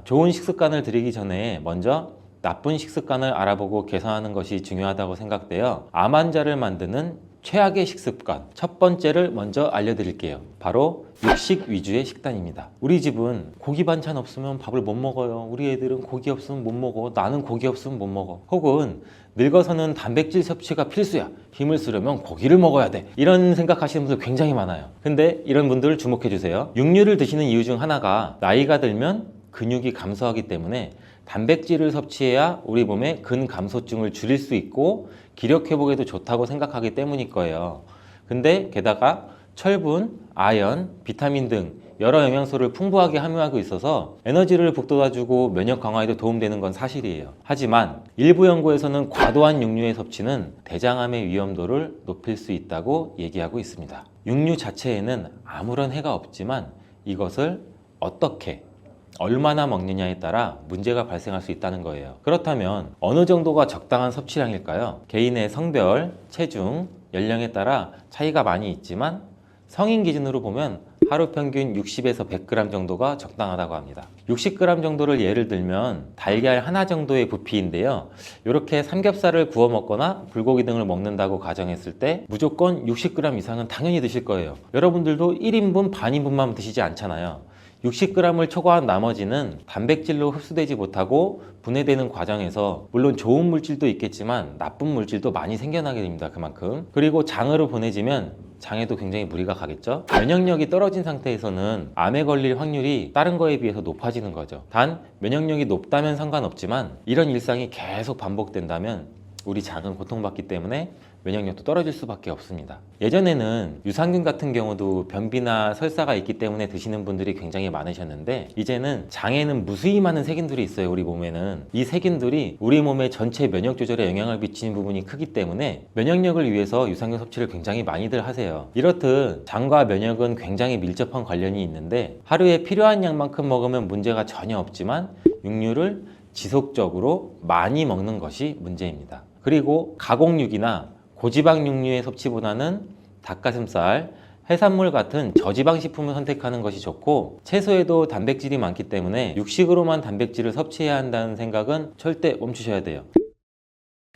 좋은 식습관을 들이기 전에 먼저 나쁜 식습관을 알아보고 개선하는 것이 중요하다고 생각되어 암 환자를 만드는 최악의 식습관 첫 번째를 먼저 알려드릴게요. 바로 육식 위주의 식단입니다. 우리 집은 고기 반찬 없으면 밥을 못 먹어요. 우리 애들은 고기 없으면 못 먹어. 나는 고기 없으면 못 먹어. 혹은 늙어서는 단백질 섭취가 필수야. 힘을 쓰려면 고기를 먹어야 돼. 이런 생각하시는 분들 굉장히 많아요. 근데 이런 분들 주목해 주세요. 육류를 드시는 이유 중 하나가 나이가 들면 근육이 감소하기 때문에 단백질을 섭취해야 우리 몸의 근감소증을 줄일 수 있고 기력 회복에도 좋다고 생각하기 때문일 거예요. 근데 게다가 철분, 아연, 비타민 등 여러 영양소를 풍부하게 함유하고 있어서 에너지를 북돋아주고 면역 강화에도 도움되는 건 사실이에요. 하지만 일부 연구에서는 과도한 육류의 섭취는 대장암의 위험도를 높일 수 있다고 얘기하고 있습니다. 육류 자체에는 아무런 해가 없지만 이것을 어떻게 얼마나 먹느냐에 따라 문제가 발생할 수 있다는 거예요. 그렇다면 어느 정도가 적당한 섭취량일까요? 개인의 성별, 체중, 연령에 따라 차이가 많이 있지만 성인 기준으로 보면 하루 평균 60에서 100g 정도가 적당하다고 합니다. 60g 정도를 예를 들면 달걀 하나 정도의 부피인데요. 이렇게 삼겹살을 구워 먹거나 불고기 등을 먹는다고 가정했을 때 무조건 60g 이상은 당연히 드실 거예요. 여러분들도 1인분, 반인분만 드시지 않잖아요. 60g을 초과한 나머지는 단백질로 흡수되지 못하고 분해되는 과정에서 물론 좋은 물질도 있겠지만 나쁜 물질도 많이 생겨나게 됩니다. 그만큼. 그리고 장으로 보내지면 장에도 굉장히 무리가 가겠죠. 면역력이 떨어진 상태에서는 암에 걸릴 확률이 다른 거에 비해서 높아지는 거죠. 단 면역력이 높다면 상관없지만 이런 일상이 계속 반복된다면 우리 장은 고통받기 때문에 면역력도 떨어질 수밖에 없습니다. 예전에는 유산균 같은 경우도 변비나 설사가 있기 때문에 드시는 분들이 굉장히 많으셨는데 이제는 장에는 무수히 많은 세균들이 있어요. 우리 몸에는 이 세균들이 우리 몸의 전체 면역 조절에 영향을 미치는 부분이 크기 때문에 면역력을 위해서 유산균 섭취를 굉장히 많이들 하세요. 이렇듯 장과 면역은 굉장히 밀접한 관련이 있는데 하루에 필요한 양만큼 먹으면 문제가 전혀 없지만 육류를 지속적으로 많이 먹는 것이 문제입니다. 그리고 가공육이나 고지방 육류의 섭취보다는 닭가슴살, 해산물 같은 저지방 식품을 선택하는 것이 좋고 채소에도 단백질이 많기 때문에 육식으로만 단백질을 섭취해야 한다는 생각은 절대 멈추셔야 돼요.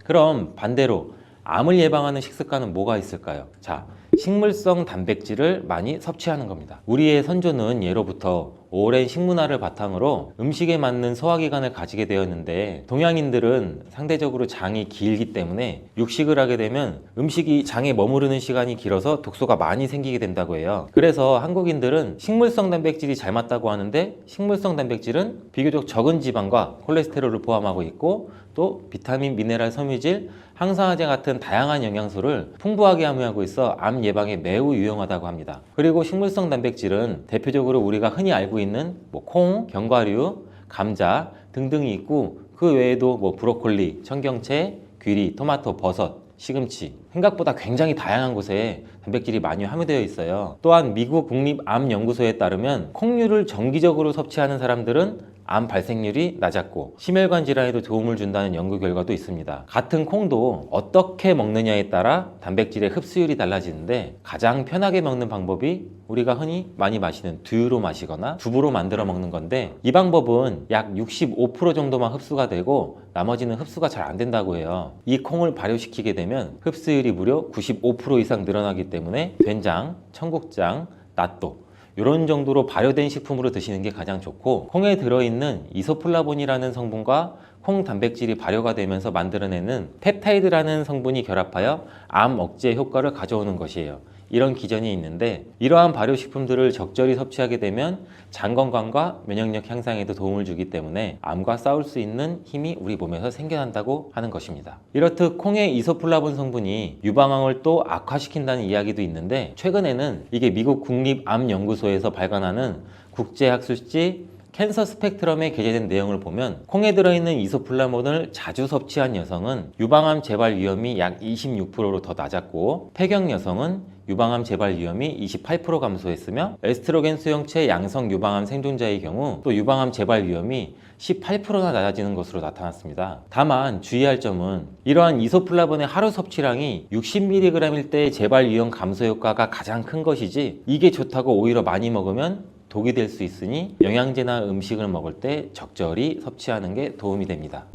그럼 반대로 암을 예방하는 식습관은 뭐가 있을까요? 자, 식물성 단백질을 많이 섭취하는 겁니다. 우리의 선조는 예로부터 오랜 식문화를 바탕으로 음식에 맞는 소화기관을 가지게 되었는데 동양인들은 상대적으로 장이 길기 때문에 육식을 하게 되면 음식이 장에 머무르는 시간이 길어서 독소가 많이 생기게 된다고 해요. 그래서 한국인들은 식물성 단백질이 잘 맞다고 하는데 식물성 단백질은 비교적 적은 지방과 콜레스테롤을 포함하고 있고 또 비타민, 미네랄, 섬유질, 항산화제 같은 다양한 영양소를 풍부하게 함유하고 있어 암 예방에 매우 유용하다고 합니다. 그리고 식물성 단백질은 대표적으로 우리가 흔히 알고 있는 콩, 견과류, 감자 등등이 있고 그 외에도 브로콜리, 청경채, 귀리, 토마토, 버섯, 시금치 생각보다 굉장히 다양한 곳에 단백질이 많이 함유되어 있어요. 또한 미국 국립암연구소에 따르면 콩류를 정기적으로 섭취하는 사람들은 암 발생률이 낮았고 심혈관 질환에도 도움을 준다는 연구 결과도 있습니다. 같은 콩도 어떻게 먹느냐에 따라 단백질의 흡수율이 달라지는데 가장 편하게 먹는 방법이 우리가 흔히 많이 마시는 두유로 마시거나 두부로 만들어 먹는 건데 이 방법은 약 65% 정도만 흡수가 되고 나머지는 흡수가 잘 안 된다고 해요. 이 콩을 발효시키게 되면 흡수율이 무려 95% 이상 늘어나기 때문에 된장, 청국장, 낫또 이런 정도로 발효된 식품으로 드시는 게 가장 좋고, 콩에 들어있는 이소플라본이라는 성분과 콩 단백질이 발효가 되면서 만들어내는 펩타이드라는 성분이 결합하여 암 억제 효과를 가져오는 것이에요. 이런 기전이 있는데, 이러한 발효식품들을 적절히 섭취하게 되면 장 건강과 면역력 향상에도 도움을 주기 때문에 암과 싸울 수 있는 힘이 우리 몸에서 생겨난다고 하는 것입니다. 이렇듯 콩의 이소플라본 성분이 유방암을 또 악화시킨다는 이야기도 있는데, 최근에는 이게 미국 국립암연구소에서 발간하는 국제학술지 캔서 스펙트럼에 게재된 내용을 보면, 콩에 들어있는 이소플라본을 자주 섭취한 여성은 유방암 재발 위험이 약 26%로 더 낮았고, 폐경 여성은 유방암 재발 위험이 28% 감소했으며, 에스트로겐 수용체 양성 유방암 생존자의 경우 또 유방암 재발 위험이 18%나 낮아지는 것으로 나타났습니다. 다만 주의할 점은, 이러한 이소플라본의 하루 섭취량이 60mg일 때 재발 위험 감소 효과가 가장 큰 것이지, 이게 좋다고 오히려 많이 먹으면 독이 될 수 있으니 영양제나 음식을 먹을 때 적절히 섭취하는 게 도움이 됩니다.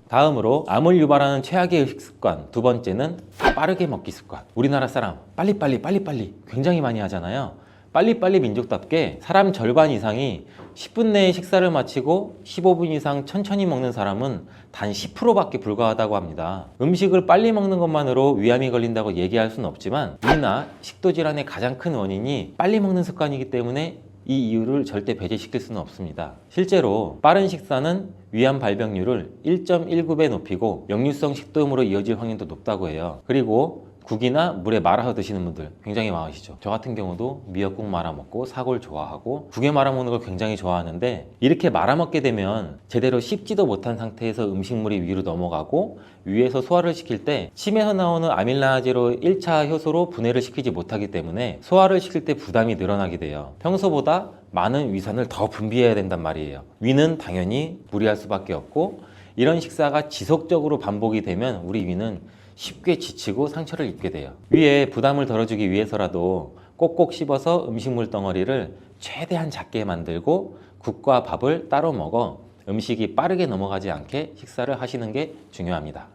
다음으로 암을 유발하는 최악의 식습관, 두 번째는 빠르게 먹기 습관. 우리나라 사람 빨리빨리 굉장히 많이 하잖아요. 빨리빨리 민족답게 사람 절반 이상이 10분 내에 식사를 마치고 15분 이상 천천히 먹는 사람은 단 10%밖에 불과하다고 합니다. 음식을 빨리 먹는 것만으로 위암이 걸린다고 얘기할 수는 없지만, 위나 식도질환의 가장 큰 원인이 빨리 먹는 습관이기 때문에 이 이유를 절대 배제시킬 수는 없습니다. 실제로 빠른 식사는 위암 발병률을 1.19배 높이고 역류성 식도염으로 이어질 확률도 높다고 해요. 그리고 국이나 물에 말아서 드시는 분들 굉장히 많으시죠. 저 같은 경우도 미역국 말아 먹고 사골 좋아하고 국에 말아 먹는 걸 굉장히 좋아하는데, 이렇게 말아 먹게 되면 제대로 씹지도 못한 상태에서 음식물이 위로 넘어가고, 위에서 소화를 시킬 때 침에서 나오는 아밀라제로 1차 효소로 분해를 시키지 못하기 때문에 소화를 시킬 때 부담이 늘어나게 돼요. 평소보다 많은 위산을 더 분비해야 된단 말이에요. 위는 당연히 무리할 수밖에 없고, 이런 식사가 지속적으로 반복이 되면 우리 위는 쉽게 지치고 상처를 입게 돼요. 위에 부담을 덜어주기 위해서라도 꼭꼭 씹어서 음식물 덩어리를 최대한 작게 만들고 국과 밥을 따로 먹어 음식이 빠르게 넘어가지 않게 식사를 하시는 게 중요합니다.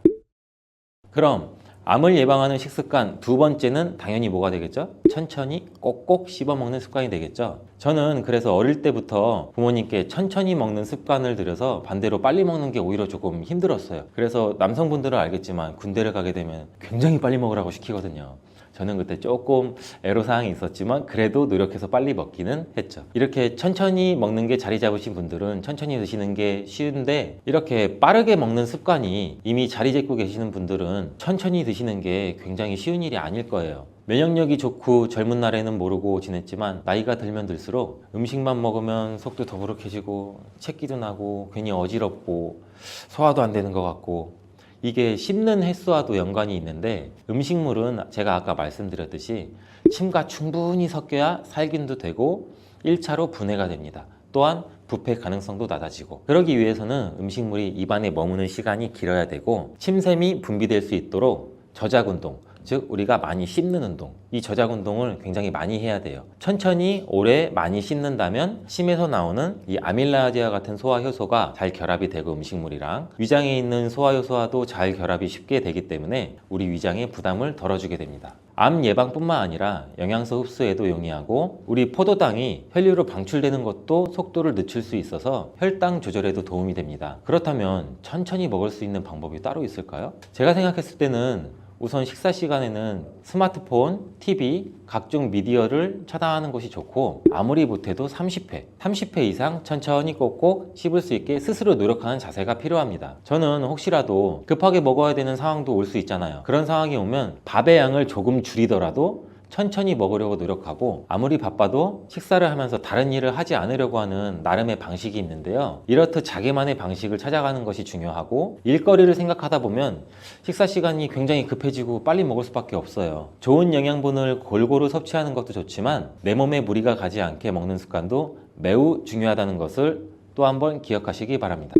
그럼 암을 예방하는 식습관 두 번째는 당연히 뭐가 되겠죠? 천천히 꼭꼭 씹어 먹는 습관이 되겠죠. 저는 그래서 어릴 때부터 부모님께 천천히 먹는 습관을 들여서 반대로 빨리 먹는 게 오히려 조금 힘들었어요. 그래서 남성분들은 알겠지만 군대를 가게 되면 굉장히 빨리 먹으라고 시키거든요. 저는 그때 조금 애로사항이 있었지만 그래도 노력해서 빨리 먹기는 했죠. 이렇게 천천히 먹는 게 자리 잡으신 분들은 천천히 드시는 게 쉬운데, 이렇게 빠르게 먹는 습관이 이미 자리 잡고 계시는 분들은 천천히 드시는 게 굉장히 쉬운 일이 아닐 거예요. 면역력이 좋고 젊은 날에는 모르고 지냈지만, 나이가 들면 들수록 음식만 먹으면 속도 더부룩해지고 체기도 나고 괜히 어지럽고 소화도 안 되는 것 같고, 이게 씹는 횟수와도 연관이 있는데, 음식물은 제가 아까 말씀드렸듯이 침과 충분히 섞여야 살균도 되고 1차로 분해가 됩니다. 또한 부패 가능성도 낮아지고, 그러기 위해서는 음식물이 입안에 머무는 시간이 길어야 되고, 침샘이 분비될 수 있도록 저작 운동, 즉 우리가 많이 씹는 운동, 이 저작 운동을 굉장히 많이 해야 돼요. 천천히 오래 많이 씹는다면 침에서 나오는 이 아밀라제와 같은 소화 효소가 잘 결합이 되고, 음식물이랑 위장에 있는 소화 효소와도 잘 결합이 쉽게 되기 때문에 우리 위장에 부담을 덜어주게 됩니다. 암 예방뿐만 아니라 영양소 흡수에도 용이하고, 우리 포도당이 혈류로 방출되는 것도 속도를 늦출 수 있어서 혈당 조절에도 도움이 됩니다. 그렇다면 천천히 먹을 수 있는 방법이 따로 있을까요? 제가 생각했을 때는 우선 식사 시간에는 스마트폰, TV, 각종 미디어를 차단하는 것이 좋고, 아무리 못해도 30회 이상 천천히 꼭꼭 씹을 수 있게 스스로 노력하는 자세가 필요합니다. 저는 혹시라도 급하게 먹어야 되는 상황도 올 수 있잖아요. 그런 상황이 오면 밥의 양을 조금 줄이더라도 천천히 먹으려고 노력하고, 아무리 바빠도 식사를 하면서 다른 일을 하지 않으려고 하는 나름의 방식이 있는데요. 이렇듯 자기만의 방식을 찾아가는 것이 중요하고, 일거리를 생각하다 보면 식사 시간이 굉장히 급해지고 빨리 먹을 수밖에 없어요. 좋은 영양분을 골고루 섭취하는 것도 좋지만 내 몸에 무리가 가지 않게 먹는 습관도 매우 중요하다는 것을 또 한번 기억하시기 바랍니다.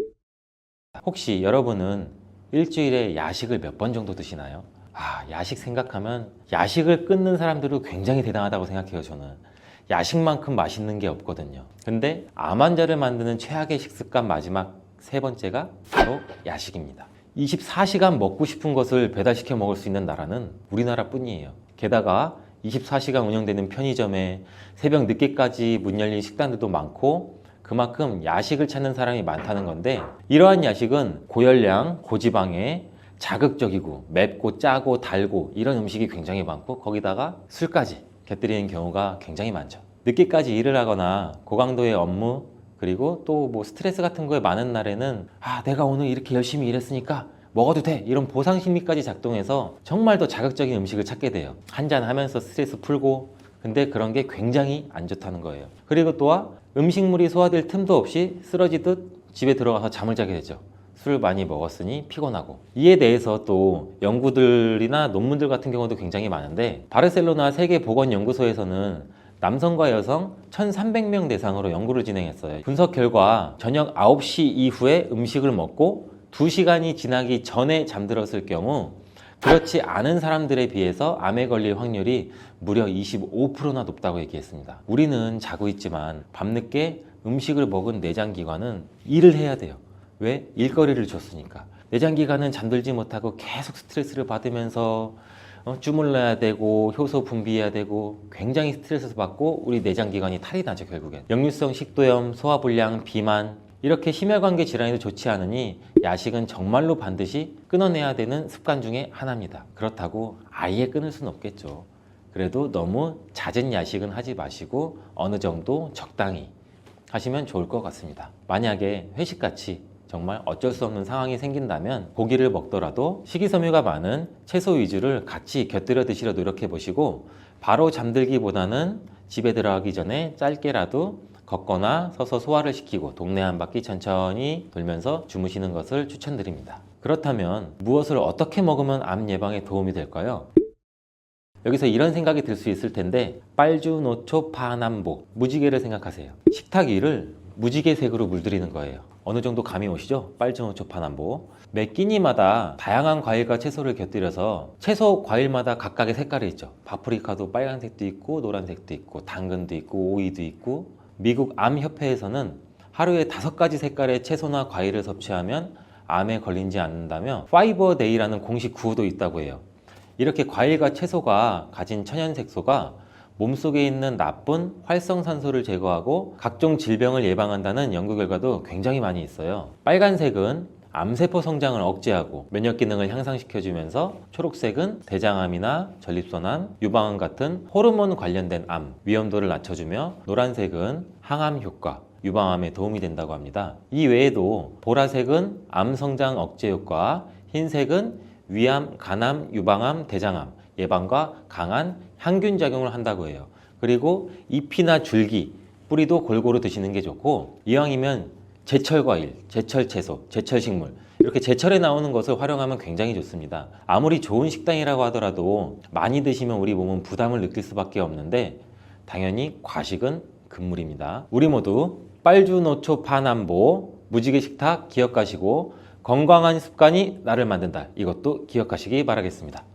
혹시 여러분은 일주일에 야식을 몇 번 정도 드시나요? 야식 생각하면 야식을 끊는 사람들은 굉장히 대단하다고 생각해요. 저는 야식만큼 맛있는 게 없거든요. 근데 암 환자를 만드는 최악의 식습관 마지막 세 번째가 바로 야식입니다. 24시간 먹고 싶은 것을 배달시켜 먹을 수 있는 나라는 우리나라 뿐이에요. 게다가 24시간 운영되는 편의점에 새벽 늦게까지 문 열린 식당들도 많고 그만큼 야식을 찾는 사람이 많다는 건데, 이러한 야식은 고열량, 고지방에 자극적이고 맵고 짜고 달고 이런 음식이 굉장히 많고 거기다가 술까지 곁들이는 경우가 굉장히 많죠. 늦게까지 일을 하거나 고강도의 업무 그리고 또 뭐 스트레스 같은 거에 많은 날에는 내가 오늘 이렇게 열심히 일했으니까 먹어도 돼, 이런 보상 심리까지 작동해서 정말 더 자극적인 음식을 찾게 돼요. 한잔 하면서 스트레스 풀고. 근데 그런 게 굉장히 안 좋다는 거예요. 그리고 또한 음식물이 소화될 틈도 없이 쓰러지듯 집에 들어가서 잠을 자게 되죠. 술 많이 먹었으니 피곤하고. 이에 대해서 또 연구들이나 논문들 같은 경우도 굉장히 많은데, 바르셀로나 세계보건연구소에서는 남성과 여성 1,300명 대상으로 연구를 진행했어요. 분석 결과 저녁 9시 이후에 음식을 먹고 2시간이 지나기 전에 잠들었을 경우 그렇지 않은 사람들에 비해서 암에 걸릴 확률이 무려 25%나 높다고 얘기했습니다. 우리는 자고 있지만 밤늦게 음식을 먹은 내장기관은 일을 해야 돼요. 왜? 일거리를 줬으니까. 내장기관은 잠들지 못하고 계속 스트레스를 받으면서 주물러야 되고 효소 분비해야 되고 굉장히 스트레스 받고 우리 내장기관이 탈이 나죠. 결국엔 역류성 식도염, 소화불량, 비만, 이렇게 심혈관계 질환에도 좋지 않으니 야식은 정말로 반드시 끊어내야 되는 습관 중에 하나입니다. 그렇다고 아예 끊을 수는 없겠죠. 그래도 너무 잦은 야식은 하지 마시고 어느 정도 적당히 하시면 좋을 것 같습니다. 만약에 회식같이 정말 어쩔 수 없는 상황이 생긴다면 고기를 먹더라도 식이섬유가 많은 채소 위주를 같이 곁들여 드시려 노력해 보시고, 바로 잠들기보다는 집에 들어가기 전에 짧게라도 걷거나 서서 소화를 시키고 동네 한 바퀴 천천히 돌면서 주무시는 것을 추천드립니다. 그렇다면 무엇을 어떻게 먹으면 암 예방에 도움이 될까요? 여기서 이런 생각이 들 수 있을 텐데, 빨주노초파남보, 무지개를 생각하세요. 식탁 위를 무지개색으로 물들이는 거예요. 어느 정도 감이 오시죠? 빨주노초파남보. 매 끼니마다 다양한 과일과 채소를 곁들여서 채소, 과일마다 각각의 색깔이 있죠. 파프리카도 빨간색도 있고 노란색도 있고 당근도 있고 오이도 있고. 미국 암협회에서는 하루에 5가지 색깔의 채소나 과일을 섭취하면 암에 걸리지 않는다며 파이버 데이라는 공식 구호도 있다고 해요. 이렇게 과일과 채소가 가진 천연색소가 몸속에 있는 나쁜 활성산소를 제거하고 각종 질병을 예방한다는 연구 결과도 굉장히 많이 있어요. 빨간색은 암세포 성장을 억제하고 면역 기능을 향상시켜주면서, 초록색은 대장암이나 전립선암, 유방암 같은 호르몬 관련된 암 위험도를 낮춰주며, 노란색은 항암 효과, 유방암에 도움이 된다고 합니다. 이 외에도 보라색은 암 성장 억제 효과, 흰색은 위암, 간암, 유방암, 대장암 예방과 강한 항균 작용을 한다고 해요. 그리고 잎이나 줄기, 뿌리도 골고루 드시는 게 좋고, 이왕이면 제철 과일, 제철 채소, 제철 식물, 이렇게 제철에 나오는 것을 활용하면 굉장히 좋습니다. 아무리 좋은 식당이라고 하더라도 많이 드시면 우리 몸은 부담을 느낄 수밖에 없는데, 당연히 과식은 금물입니다. 우리 모두 빨주노초파남보, 무지개 식탁 기억하시고 건강한 습관이 나를 만든다, 이것도 기억하시기 바라겠습니다.